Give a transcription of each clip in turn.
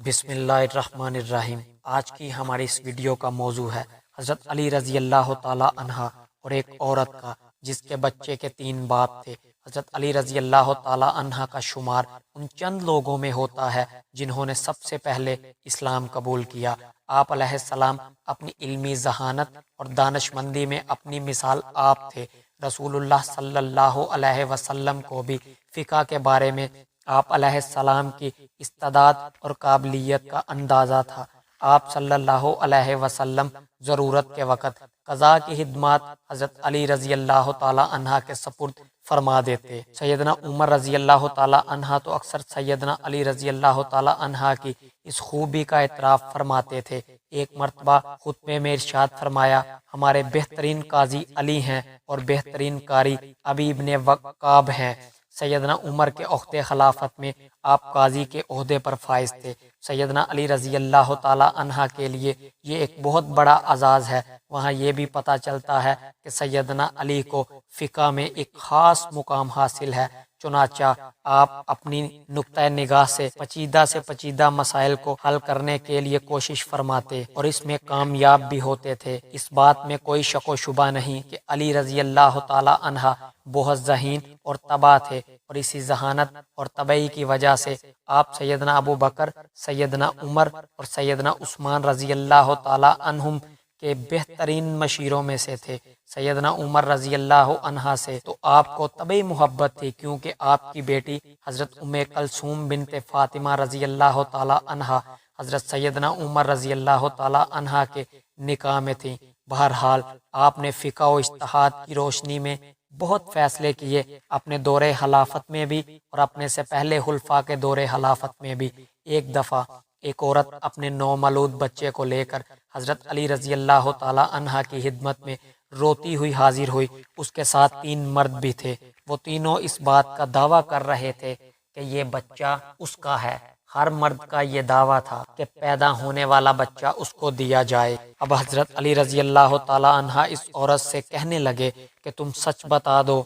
بسم اللہ الرحمن الرحیم۔ آج کی ہماری اس ویڈیو کا موضوع ہے حضرت علی رضی اللہ تعالی عنہ اور ایک عورت کا جس کے بچے کے 3 باپ تھے۔ حضرت علی رضی اللہ تعالی عنہ کا شمار ان چند لوگوں میں ہوتا ہے جنہوں نے سب سے پہلے اسلام قبول کیا۔ آپ علیہ السلام اپنی علمی ذہانت اور دانشمندی میں اپنی مثال آپ تھے۔ رسول اللہ صلی اللہ علیہ وسلم کو بھی فقہ کے بارے میں آپ علیہ السلام کی استعداد اور قابلیت کا اندازہ تھا۔ آپ صلی اللہ علیہ وسلم ضرورت کے وقت قضاء کی خدمات حضرت علی رضی اللہ تعالی عنہ کے سپرد فرما دیتے۔ سیدنا عمر رضی اللہ تعالی عنہ تو اکثر سیدنا علی رضی اللہ تعالی عنہ کی اس خوبی کا اعتراف فرماتے تھے۔ ایک مرتبہ خطبے میں ارشاد فرمایا، ہمارے بہترین قاضی علی ہیں اور بہترین قاری ابی ابن وقاب ہیں۔ سیدنا عمر کے عہد خلافت میں آپ قاضی کے عہدے پر فائز تھے۔ سیدنا علی رضی اللہ تعالی عنہ کے لیے یہ ایک بہت بڑا اعزاز ہے۔ وہاں یہ بھی پتہ چلتا ہے کہ سیدنا علی کو فقہ میں ایک خاص مقام حاصل ہے، چنانچہ آپ اپنی نقطہ نگاہ سے پیچیدہ مسائل کو حل کرنے کے لیے کوشش فرماتے اور اس میں کامیاب بھی ہوتے تھے۔ اس بات میں کوئی شک و شبہ نہیں کہ علی رضی اللہ تعالی عنہ بہت ذہین اور طبع تھے، اور اسی ذہانت اور طبعی کی وجہ سے آپ سیدنا ابو بکر، سیدنا عمر اور سیدنا عثمان رضی اللہ تعالی عنہم کے بہترین مشیروں میں سے تھے۔ سیدنا عمر رضی اللہ عنہ سے تو آپ کو طبعی محبت تھی، کیونکہ آپ کی بیٹی حضرت ام کلثوم بنت فاطمہ رضی اللہ تعالی عنہ حضرت سیدنا عمر رضی اللہ تعالی عنہ کے نکاح میں تھی۔ بہرحال آپ نے فقہ و اجتہاد کی روشنی میں بہت فیصلے کیے، اپنے دور خلافت میں بھی اور اپنے سے پہلے خلفاء کے دور خلافت میں بھی۔ ایک دفعہ ایک عورت اپنے نومولود بچے کو لے کر حضرت علی رضی اللہ تعالی عنہ کی خدمت میں روتی ہوئی حاضر ہوئی۔ اس کے ساتھ 3 مرد بھی تھے۔ وہ تینوں اس بات کا دعویٰ کر رہے تھے کہ یہ بچہ اس کا ہے۔ ہر مرد کا یہ دعویٰ تھا کہ پیدا ہونے والا بچہ اس کو دیا جائے۔ اب حضرت علی رضی اللہ تعالی عنہ اس عورت سے کہنے لگے کہ تم سچ بتا دو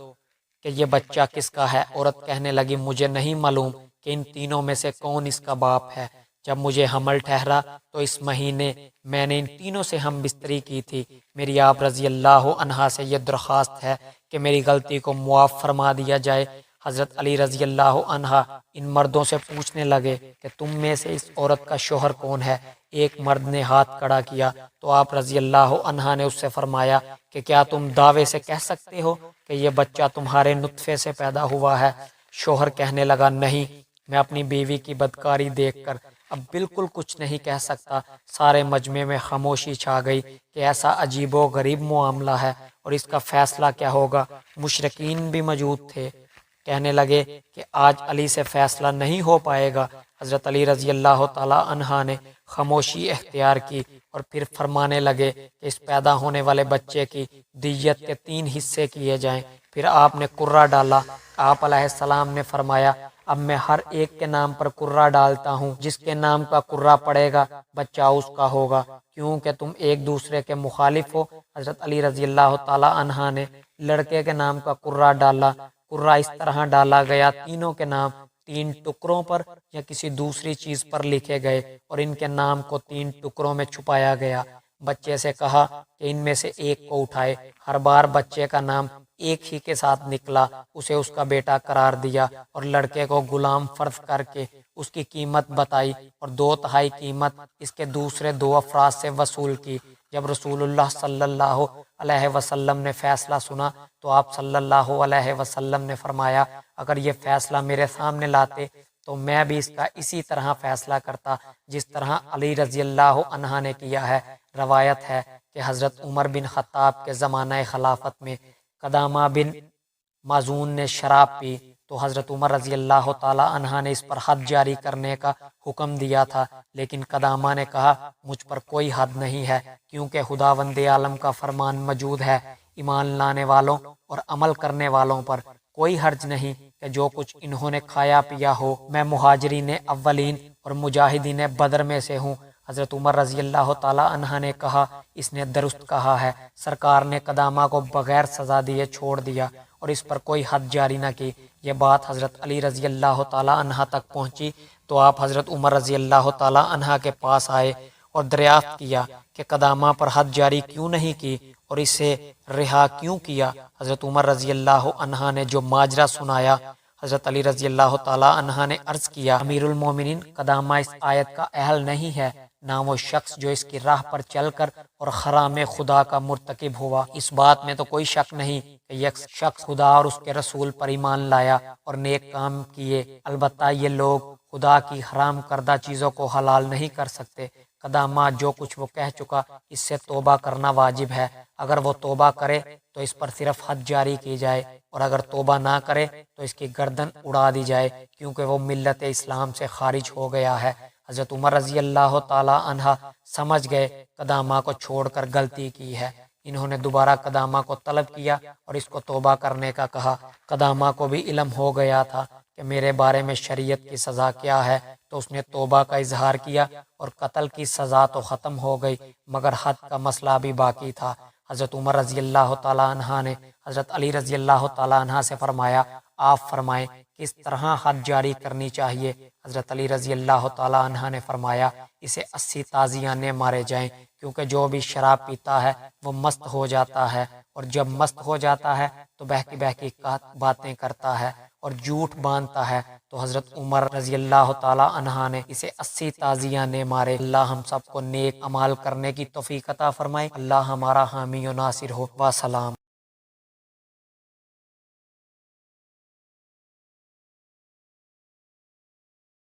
کہ یہ بچہ کس کا ہے۔ عورت کہنے لگی، مجھے نہیں معلوم کہ ان تینوں میں سے کون اس کا باپ ہے۔ جب مجھے حمل ٹھہرا تو اس مہینے میں نے ان تینوں سے ہم بستری کی تھی۔ میری آپ رضی اللہ عنہ سے یہ درخواست ہے کہ میری غلطی کو معاف فرما دیا جائے۔ حضرت علی رضی اللہ عنہ ان مردوں سے پوچھنے لگے کہ تم میں سے اس عورت کا شوہر کون ہے؟ ایک مرد نے ہاتھ کھڑا کیا تو آپ رضی اللہ عنہ نے اس سے فرمایا کہ کیا تم دعوے سے کہہ سکتے ہو کہ یہ بچہ تمہارے نطفے سے پیدا ہوا ہے؟ شوہر کہنے لگا، نہیں، میں اپنی بیوی کی بدکاری دیکھ کر اب بالکل کچھ نہیں کہہ سکتا۔ سارے مجمع میں خاموشی چھا گئی کہ ایسا عجیب و غریب معاملہ ہے اور اس کا فیصلہ کیا ہوگا۔ مشرکین بھی موجود تھے۔ کہنے لگے کہ آج علی سے فیصلہ نہیں ہو پائے گا۔ حضرت علی رضی اللہ تعالی عنہ نے خاموشی اختیار کی اور پھر فرمانے لگے کہ اس پیدا ہونے والے بچے کی دیت کے 3 حصے کیے جائیں۔ پھر آپ نے کرہ ڈالا۔ آپ علیہ السلام نے فرمایا، اب میں ہر ایک کے نام پر کرہ ڈالتا ہوں، جس کے نام کا کرہ پڑے گا بچہ اس کا ہوگا، کیونکہ تم ایک دوسرے کے مخالف ہو۔ حضرت علی رضی اللہ تعالی عنہ نے لڑکے کے نام کا کرہ ڈالا۔ کرہ اس طرح ڈالا گیا، تینوں کے نام 3 ٹکڑوں پر یا کسی دوسری چیز پر لکھے گئے اور ان کے نام کو 3 ٹکڑوں میں چھپایا گیا۔ بچے سے کہا کہ ان میں سے ایک کو اٹھائے۔ ہر بار بچے کا نام ایک ہی کے ساتھ نکلا، اسے اس کا بیٹا قرار دیا اور لڑکے کو غلام فرض کر کے اس کی قیمت بتائی اور 2/3 قیمت اس کے دوسرے 2 افراد سے وصول کی۔ جب رسول اللہ صلی اللہ علیہ وسلم نے فیصلہ سنا تو آپ صلی اللہ علیہ وسلم نے فرمایا، اگر یہ فیصلہ میرے سامنے لاتے تو میں بھی اس کا اسی طرح فیصلہ کرتا جس طرح علی رضی اللہ عنہ نے کیا ہے۔ روایت ہے کہ حضرت عمر بن خطاب کے زمانہ خلافت میں قدامہ بن مازون نے شراب پی تو حضرت عمر رضی اللہ تعالی عنہ نے اس پر حد جاری کرنے کا حکم دیا تھا، لیکن قدامہ نے کہا، مجھ پر کوئی حد نہیں ہے، کیونکہ خداوند عالم کا فرمان موجود ہے، ایمان لانے والوں اور عمل کرنے والوں پر کوئی حرج نہیں کہ جو کچھ انہوں نے کھایا پیا ہو۔ میں مہاجرین اولین اور مجاہدین بدر میں سے ہوں۔ حضرت عمر رضی اللہ تعالی عنہ نے کہا، اس نے درست کہا ہے۔ سرکار نے قدامہ کو بغیر سزا دیے چھوڑ دیا اور اس پر کوئی حد جاری نہ کی۔ یہ بات حضرت علی رضی اللہ تعالی عنہ تک پہنچی۔ تو آپ حضرت عمر رضی اللہ تعالی عنہ کے پاس آئے اور دریافت کیا کہ قدامہ پر حد جاری کیوں نہیں کی اور اسے رہا کیوں کیا۔ حضرت عمر رضی اللہ عنہ نے جو ماجرا سنایا، حضرت علی رضی اللہ تعالی عنہ نے عرض کیا، امیر المومنین، قدامہ اس آیت کا اہل نہیں ہے، نہ وہ شخص جو اس کی راہ پر چل کر اور حرام خدا کا مرتکب ہوا۔ اس بات میں تو کوئی شک نہیں کہ یک شخص خدا اور اس کے رسول پر ایمان لایا اور نیک کام کیے، البتہ یہ لوگ خدا کی حرام کردہ چیزوں کو حلال نہیں کر سکتے۔ قدامہ جو کچھ وہ کہہ چکا، اس سے توبہ کرنا واجب ہے۔ اگر وہ توبہ کرے تو اس پر صرف حد جاری کی جائے، اور اگر توبہ نہ کرے تو اس کی گردن اڑا دی جائے، کیونکہ وہ ملت اسلام سے خارج ہو گیا ہے۔ حضرت عمر رضی اللہ تعالی عنہ سمجھ گئے قدامہ کو چھوڑ کر غلطی کی ہے۔ انہوں نے دوبارہ قدامہ کو طلب کیا اور اس کو توبہ کرنے کا کہا۔ قدامہ کو بھی علم ہو گیا تھا کہ میرے بارے میں شریعت کی سزا کیا ہے، تو اس نے توبہ کا اظہار کیا اور قتل کی سزا تو ختم ہو گئی، مگر حد کا مسئلہ بھی باقی تھا۔ حضرت عمر رضی اللہ تعالیٰ عنہ نے حضرت علی رضی اللہ تعالیٰ عنہ سے فرمایا، آپ فرمائیں کس طرح حد جاری کرنی چاہیے؟ حضرت علی رضی اللہ تعالیٰ عنہ نے فرمایا، اسے 80 تازیانے مارے جائیں، کیونکہ جو بھی شراب پیتا ہے وہ مست ہو جاتا ہے، اور جب مست ہو جاتا ہے تو بہکی بہکی باتیں کرتا ہے اور جھوٹ باندھتا ہے۔ تو حضرت عمر رضی اللہ تعالیٰ عنہ نے اسے 80 تازیانے مارے۔ اللہ ہم سب کو نیک اعمال کرنے کی توفیق عطا فرمائے۔ اللہ ہمارا حامی و ناصر ہو۔ وسلام۔